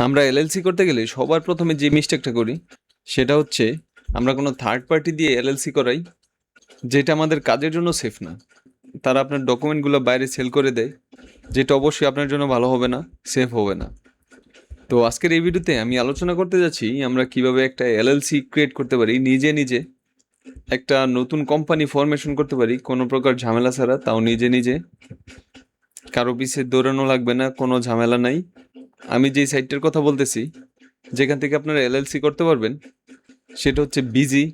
আমরা এলএলসি করতে গেলে সবার প্রথমে যে মিস্টেকটা করি সেটা হচ্ছে আমরা কোনো থার্ড পার্টি দিয়ে এলএলসি করাই, যেটা আমাদের কাজের জন্য সেফ না। তারা আপনার ডকুমেন্টগুলো বাইরে সেল করে দেয়, যেটা অবশ্যই আপনার জন্য ভালো হবে না, সেফ হবে না। তো আজকের এই ভিডিওতে আমি আলোচনা করতে যাচ্ছি আমরা কিভাবে একটা এলএলসি ক্রিয়েট করতে পারি, নিজে নিজে একটা নতুন কোম্পানি ফরমেশন করতে পারি কোনো প্রকার ঝামেলা ছাড়া, তাও নিজে নিজে। কারো পিছে দৌড়ানো লাগবে না, কোনো ঝামেলা নাই। আমি যেই সাইটটার কথা বলতেছি, যেখান থেকে আপনারা এলএলসি করতে পারবেন, সেটা হচ্ছে বিজি।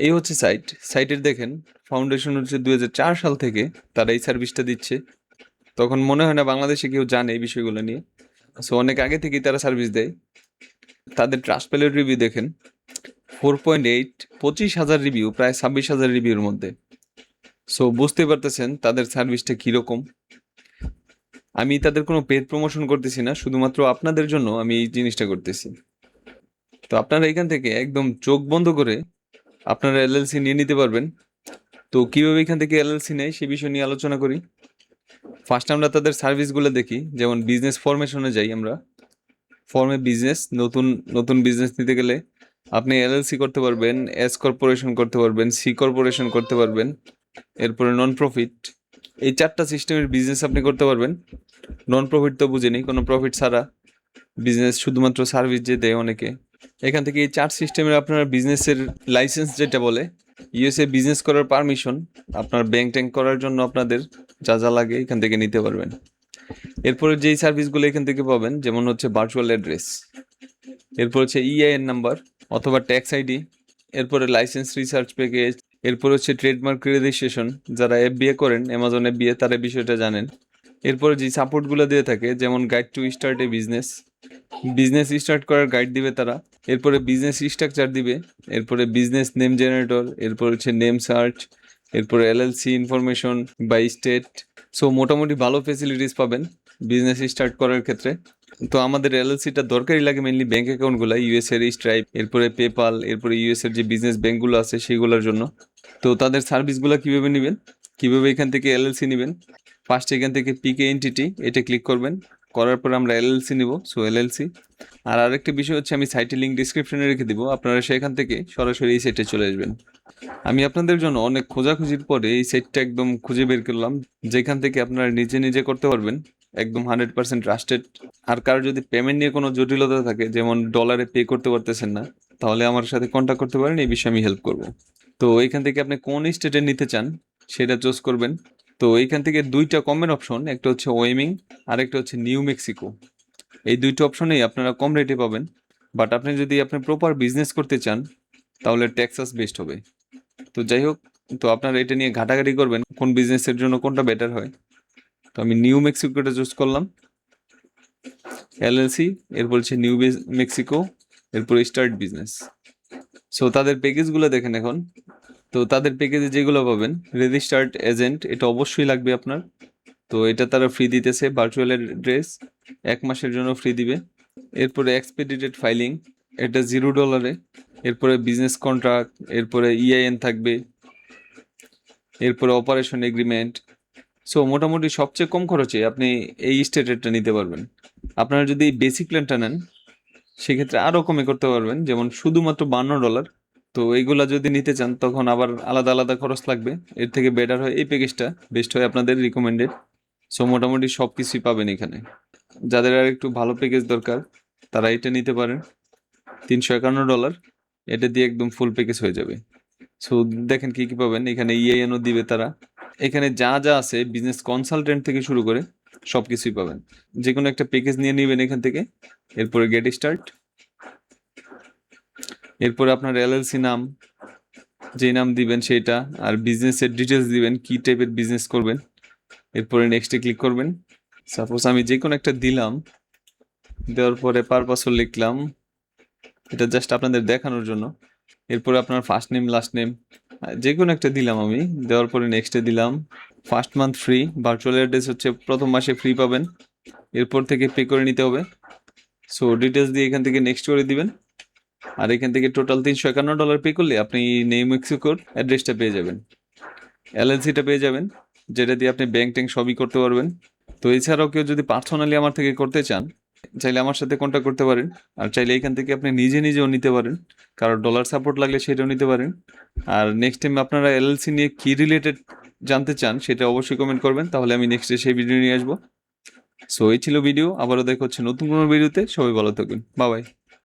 এই হচ্ছে সাইটের দেখেন ফাউন্ডেশন হচ্ছে 2004 সাল থেকে তারা এই সার্ভিসটা দিচ্ছে। তখন মনে হয় না বাংলাদেশে কেউ জানে এই বিষয়গুলো নিয়ে। সো অনেক আগে থেকেই তারা সার্ভিস দেয়। তাদের ট্রাস্টপ্যালেট রিভিউ দেখেন 4.8, 25,000 রিভিউ, প্রায় 26,000 রিভিউর মধ্যে। সো বুঝতে পারতেছেন তাদের সার্ভিসটা কীরকম। আমি তাদের কোনো পেড প্রমোশন করতেছি না, শুধুমাত্র আপনাদের জন্য আমি এই জিনিসটা করতেছি। তো আপনারা এখান থেকে একদম চোখ বন্ধ করে আপনারা এলএলসি নিয়ে নিতে পারবেন। তো কীভাবে এখান থেকে এলএলসি নেয় সে বিষয় নিয়ে আলোচনা করি। ফার্স্ট আমরা তাদের সার্ভিসগুলো দেখি, যেমন বিজনেস ফরমেশনে যাই আমরা। ফর্মে বিজনেস, নতুন নতুন বিজনেস নিতে গেলে আপনি এলএলসি করতে পারবেন, এস কর্পোরেশন করতে পারবেন, সি কর্পোরেশন করতে পারবেন, এরপরে নন প্রফিট। এই 4টা সিস্টেমের বিজনেস আপনি করতে পারবেন। নন প্রফিট তো বুঝেনি, কোনো প্রফিট ছাড়া বিজনেস, শুধুমাত্র সার্ভিস যে দেয় অনেকে। এখান থেকে এই 4 সিস্টেমের আপনার বিজনেসের লাইসেন্স যেটা বলে, ইউএসএ বিজনেস করার পারমিশন, আপনার ব্যাংক ট্যাঙ্ক করার জন্য আপনাদের যা যা লাগে এখান থেকে নিতে পারবেন। এরপরে যেই সার্ভিসগুলো এখান থেকে পাবেন, যেমন হচ্ছে ভার্চুয়াল অ্যাড্রেস, এরপর হচ্ছে ইআইএন নাম্বার অথবা ট্যাক্স আইডি, এরপরে লাইসেন্স রিসার্চ প্যাকেজ, এরপর হচ্ছে ট্রেডমার্ক রেজিস্ট্রেশন। যারা এফবিএ করেন, অ্যামাজন এফবিএ, তারা বিষয়টা জানেন। এরপরে যে সাপোর্টগুলো দিয়ে থাকে, যেমন guide to start A business, business start করার গাইড দিবে তারা। এরপরে বিজনেস স্ট্রাকচার দিবে, এরপরে বিজনেস নেম জেনারেটর, এরপর হচ্ছে নেম সার্চ, এরপরে LLC information by state. So মোটামুটি ভালো ফেসিলিটিস পাবেন বিজনেস স্টার্ট করার ক্ষেত্রে। তো আমাদের এলএলসিটা দরকারই লাগে মেনলি ব্যাঙ্ক অ্যাকাউন্টগুলো, ইউএস এর স্ট্রাইপ, এরপরে পেপাল, এরপরে ইউএস এর যে বিজনেস ব্যাঙ্কগুলো আছে সেগুলোর জন্য। তো তাদের সার্ভিসগুলো কীভাবে নেবেন, কীভাবে এখান থেকে এলএলসি নেবেন, ফার্স্ট এখান থেকে পিকে এন্টিটি এটা ক্লিক করবেন। করার পর আমরা এলএলসি নিব, সো এলএলসি। আর আরেকটা বিষয় হচ্ছে আমি সাইটের লিঙ্ক ডিসক্রিপশনে রেখে দিব, আপনারা সেখান থেকে সরাসরি এই সাইটে চলে আসবেন। আমি আপনাদের জন্য অনেক খোঁজাখুঁজির পরে এই সাইটটা একদম খুঁজে বের করলাম, যেখান থেকে আপনারা নিজে নিজে করতে পারবেন, একদম 100% ট্রাস্টেড। আর কারো যদি পেমেন্ট নিয়ে কোনো জটিলতা থাকে, যেমন ডলারে পে করতে পারতেছেন না, তাহলে আমার সাথে কন্ট্যাক্ট করতে পারেন, এই বিষয়ে আমি হেল্প করব। তো এইখান থেকে আপনি কোন স্টেটে নিতে চান সেটা চুজ করবেন। তো এইখান থেকে 2টা কমের অপশন, একটা হচ্ছে ওয়েমিং আর একটা হচ্ছে নিউ মেক্সিকো। এই 2টো অপশনেই আপনারা কম রেটে পাবেন। বাট আপনি যদি প্রপার বিজনেস করতে চান তাহলে টেক্সাস বেস্ট হবে। তো যাই হোক, তো আপনারা এটা নিয়ে ঘাটাঘাটি করবেন কোন বিজনেসের জন্য কোনটা বেটার হয়। তো আমি নিউ মেক্সিকোটা চুজ করলাম, এলএলসি, এরপর হচ্ছে নিউ মেক্সিকো, এরপর স্টার্ট বিজনেস। সো তাদের প্যাকেজগুলো দেখেন এখন। তো তাদের প্যাকেজে যেগুলো পাবেন, রেজিস্টার্ড এজেন্ট, এটা অবশ্যই লাগবে আপনার। তো এটা তারা ফ্রি দিতেছে, ভার্চুয়াল অ্যাড্রেস 1 মাসের জন্য ফ্রি দিবে। এরপরে এক্সপেডিটেড ফাইলিং, এটা $0। এরপরে বিজনেস কন্ট্রাক্ট, এরপরে ইআইএন থাকবে, এরপরে অপারেশন এগ্রিমেন্ট। সো মোটামুটি সবচেয়ে কম খরচে আপনি এই স্টেটেরটা নিতে পারবেন। আপনারা যদি বেসিক প্ল্যানটা নেন সেক্ষেত্রে আরও কমে করতে পারবেন, যেমন শুধুমাত্র $52। তো এইগুলা যদি নিতে চান তখন আবার আলাদা আলাদা খরচ লাগবে। এর থেকে বেটার হয় এই প্যাকেজটা, বেস্ট হয় আপনাদের রিকমেন্ডেড। সো মোটামুটি সব কিছুই পাবেন এখানে। যাদের আর একটু ভালো প্যাকেজ দরকার তারা এটা নিতে পারেন, $351। এটা দিয়ে একদম ফুল প্যাকেজ হয়ে যাবে। সো দেখেন কি কি পাবেন এখানে, ইআইএনও দিবে তারা। এখানে যা যা আছে বিজনেস কনসালটেন্ট থেকে শুরু করে সব কিছুই পাবেন। যে কোনো একটা প্যাকেজ নিয়ে নেবেন এখান থেকে, এরপরে গেট স্টার্ট, এরপরে আপনার এলএলসি নাম, যে নাম দিবেন সেটা, আর বিজনেসের ডিটেলস দিবেন, কি টাইপের বিজনেস করবেন। এরপরে নেক্সটে ক্লিক করবেন। সাপোজ আমি যে কোনো একটা দিলাম, দেওয়ার পরে পারপাসও লিখলাম, এটা জাস্ট আপনাদের দেখানোর জন্য। এরপরে আপনার ফার্স্ট নেম লাস্ট নেম যে কোনো একটা দিলাম আমি, দেওয়ার পরে নেক্সটে দিলাম। First month free, virtual address হচ্ছে প্রথম মাসে ফ্রি পাবেন, এরপর থেকে পে করে নিতে হবে। সো ডিটেলস দিয়ে এখান থেকে নেক্সট করে দিবেন। আর এখান থেকে টোটাল $351 পে করলে আপনি নিউ মেক্সিকোর অ্যাড্রেসটা পেয়ে যাবেন, এলএলসিটা পেয়ে যাবেন, যেটা দিয়ে আপনি ব্যাংক ট্যাঙ্ক সবই করতে পারবেন। তো এছাড়াও কেউ যদি পার্সোনালি আমার থেকে করতে চান চাইলে আমার সাথে কন্ট্যাক্ট করতে পারেন। আর চাইলে এখান থেকে আপনি নিজেও নিতে পারেন। কারো ডলার সাপোর্ট লাগলে সেটাও নিতে পারেন। আর নেক্সট টাইম আপনারা এলএলসি নিয়ে কি রিলেটেড জানতে চান সেটা অবশ্যই কমেন্ট করবেন, তাহলে আমি নেক্সট ডে সেই ভিডিও নিয়ে আসবো। সো এই ছিল ভিডিও, আবারও দেখা হচ্ছে নতুন কোনো ভিডিওতে। সবাই ভালো থাকবেন, বাই বাই।